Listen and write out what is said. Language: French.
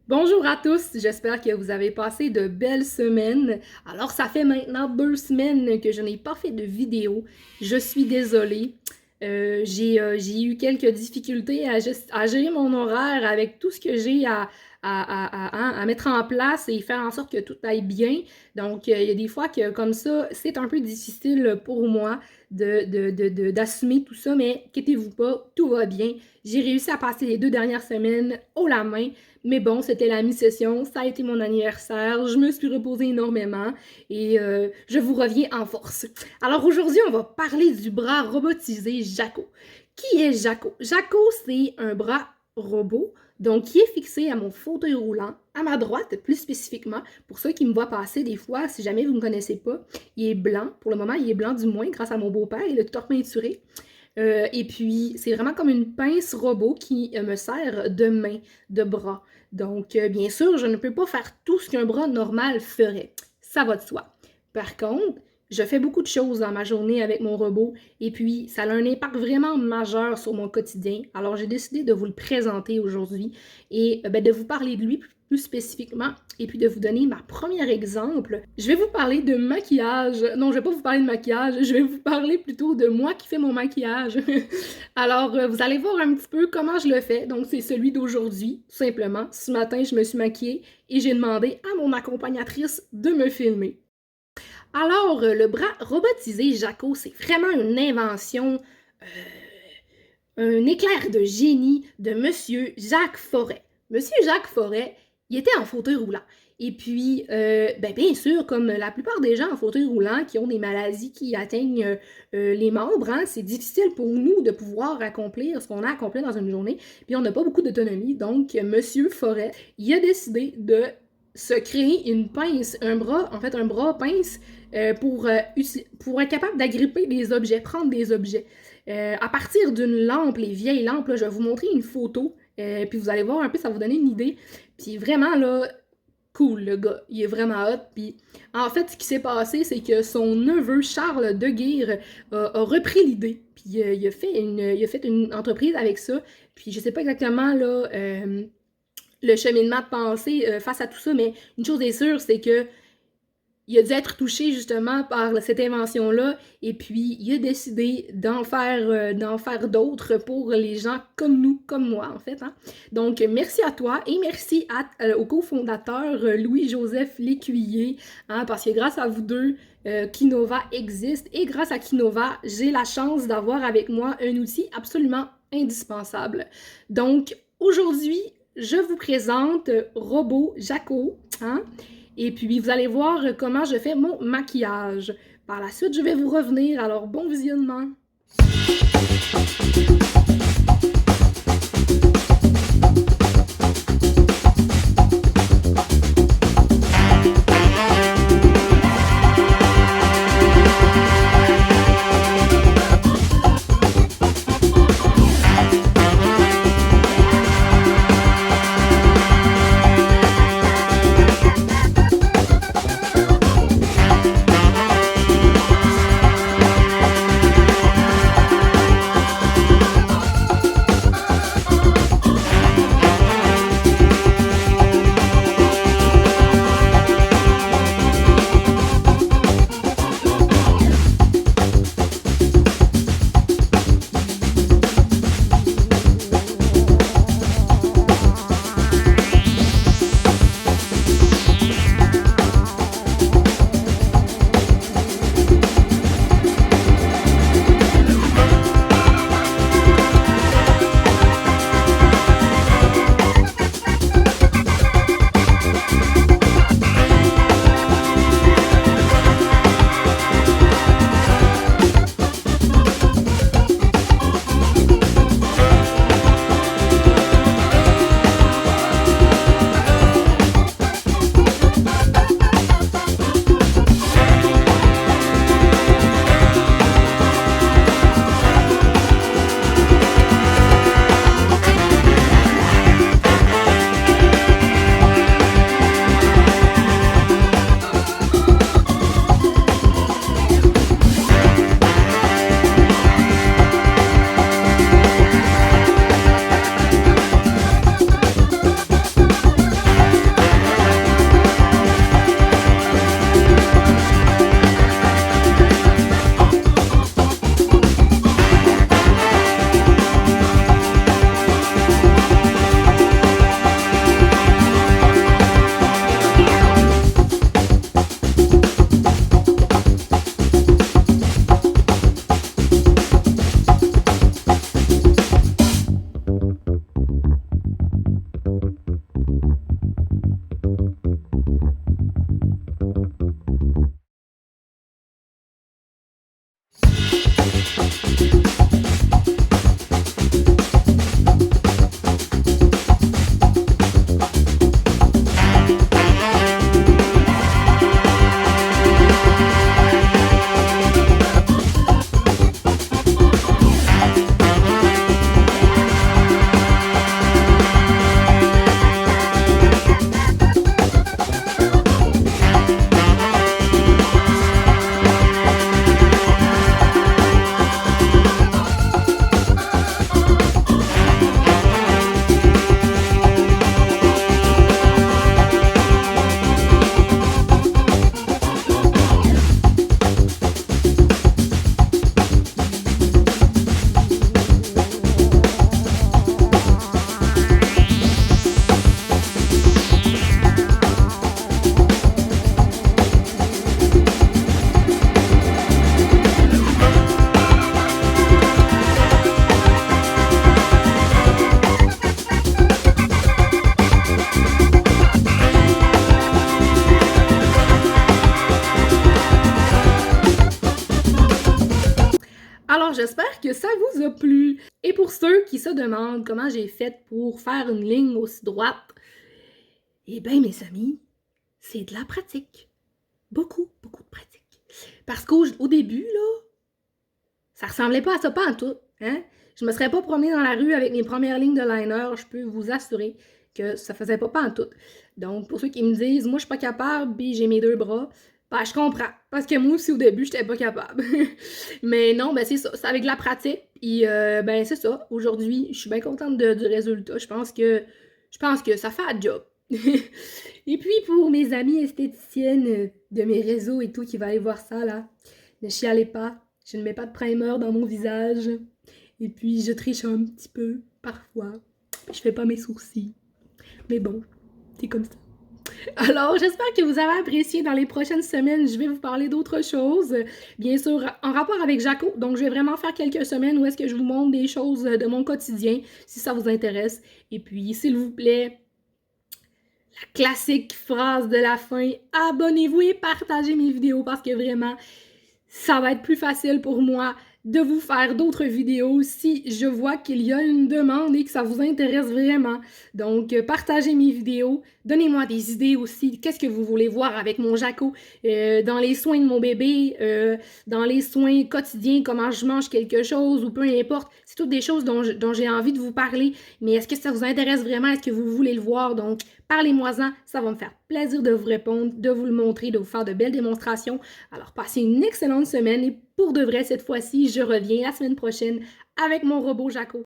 Bonjour à tous, j'espère que vous avez passé de belles semaines. Alors, ça fait maintenant 2 semaines que je n'ai pas fait de vidéo. Je suis désolée. J'ai eu quelques difficultés à gérer mon horaire avec tout ce que j'ai à mettre en place et faire en sorte que tout aille bien. Donc, il y a des fois que comme ça, c'est un peu difficile pour moi d'assumer tout ça, mais inquiétez-vous pas, tout va bien. J'ai réussi à passer les 2 dernières semaines haut la main. Mais bon, c'était la mi-session, ça a été mon anniversaire, je me suis reposée énormément et je vous reviens en force. Alors aujourd'hui, on va parler du bras robotisé Jaco. Qui est Jaco? Jaco, c'est un bras robot, donc qui est fixé à mon fauteuil roulant, à ma droite plus spécifiquement. Pour ceux qui me voient passer des fois, si jamais vous ne connaissez pas, il est blanc. Pour le moment, il est blanc du moins grâce à mon beau-père, il est tout peinturé. Et puis, c'est vraiment comme une pince robot qui me sert de main, de bras. Donc, bien sûr, je ne peux pas faire tout ce qu'un bras normal ferait. Ça va de soi. Par contre, je fais beaucoup de choses dans ma journée avec mon robot et puis ça a un impact vraiment majeur sur mon quotidien. Alors, j'ai décidé de vous le présenter aujourd'hui et de vous parler de lui plus spécifiquement et puis de vous donner ma première exemple. Je vais vous parler de maquillage. Non, je vais pas vous parler de maquillage, je vais vous parler plutôt de moi qui fais mon maquillage. Alors, vous allez voir un petit peu comment je le fais. Donc, c'est celui d'aujourd'hui, tout simplement. Ce matin, je me suis maquillée et j'ai demandé à mon accompagnatrice de me filmer. Alors, le bras robotisé Jaco, c'est vraiment une invention, un éclair de génie de Monsieur Jacques Forêt. Monsieur Jacques Forêt, il était en fauteuil roulant. Et puis, bien sûr, comme la plupart des gens en fauteuil roulant qui ont des maladies qui atteignent les membres, hein, c'est difficile pour nous de pouvoir accomplir ce qu'on a accompli dans une journée. Puis on n'a pas beaucoup d'autonomie. Donc, Monsieur Forêt, il a décidé de se créer une pince, un bras pince pour être capable d'agripper des objets, prendre des objets. À partir d'une lampe, les vieilles lampes, là, je vais vous montrer une photo, puis vous allez voir un peu, ça va vous donner une idée. Puis vraiment, là, cool, le gars, il est vraiment hot. Puis en fait, ce qui s'est passé, c'est que son neveu, Charles Deguire, a repris l'idée. Puis il a fait une entreprise avec ça. Puis je sais pas exactement, là, le cheminement de pensée face à tout ça, mais une chose est sûre, c'est que il a dû être touché justement par cette invention-là et puis il a décidé d'en faire d'autres pour les gens comme nous, comme moi en fait. Hein. Donc merci à toi et merci au cofondateur Louis-Joseph Lécuyer, hein, parce que grâce à vous deux, Kinova existe et grâce à Kinova, j'ai la chance d'avoir avec moi un outil absolument indispensable. Donc aujourd'hui, je vous présente Robot Jaco, hein? Et puis, vous allez voir comment je fais mon maquillage. Par la suite, je vais vous revenir. Alors, bon visionnement! que ça vous a plu. Et pour ceux qui se demandent comment j'ai fait pour faire une ligne aussi droite, eh bien, mes amis, c'est de la pratique. Beaucoup, beaucoup de pratique. Parce qu'au début, là, ça ressemblait pas à ça, pas en tout. Hein? Je me serais pas promenée dans la rue avec mes premières lignes de liner, je peux vous assurer que ça faisait pas en tout. Donc, pour ceux qui me disent, moi, je suis pas capable, puis j'ai mes 2 bras, ben, je comprends. Parce que moi aussi, au début, j'étais pas capable. Mais non, ben, c'est ça. C'est avec de la pratique. Puis, ben, c'est ça. Aujourd'hui, je suis bien contente du résultat. Je pense que ça fait un job. Et puis, pour mes amies esthéticiennes de mes réseaux et tout qui va aller voir ça, là, ne chialez pas. Je ne mets pas de primer dans mon visage. Et puis, je triche un petit peu, parfois. Je fais pas mes sourcils. Mais bon, c'est comme ça. Alors, j'espère que vous avez apprécié. Dans les prochaines semaines, je vais vous parler d'autres choses. Bien sûr, en rapport avec Jaco. Donc, je vais vraiment faire quelques semaines où est-ce que je vous montre des choses de mon quotidien, si ça vous intéresse. Et puis, s'il vous plaît, la classique phrase de la fin, abonnez-vous et partagez mes vidéos parce que vraiment, ça va être plus facile pour moi de vous faire d'autres vidéos si je vois qu'il y a une demande et que ça vous intéresse vraiment. Donc, partagez mes vidéos, donnez-moi des idées aussi. Qu'est-ce que vous voulez voir avec mon Jaco dans les soins de mon bébé, dans les soins quotidiens, comment je mange quelque chose ou peu importe. C'est toutes des choses dont j'ai envie de vous parler. Mais est-ce que ça vous intéresse vraiment? Est-ce que vous voulez le voir? Donc, parlez-moi-en. Ça va me faire plaisir de vous répondre, de vous le montrer, de vous faire de belles démonstrations. Alors, passez une excellente semaine et pour de vrai, cette fois-ci, je reviens la semaine prochaine avec mon robot Jaco.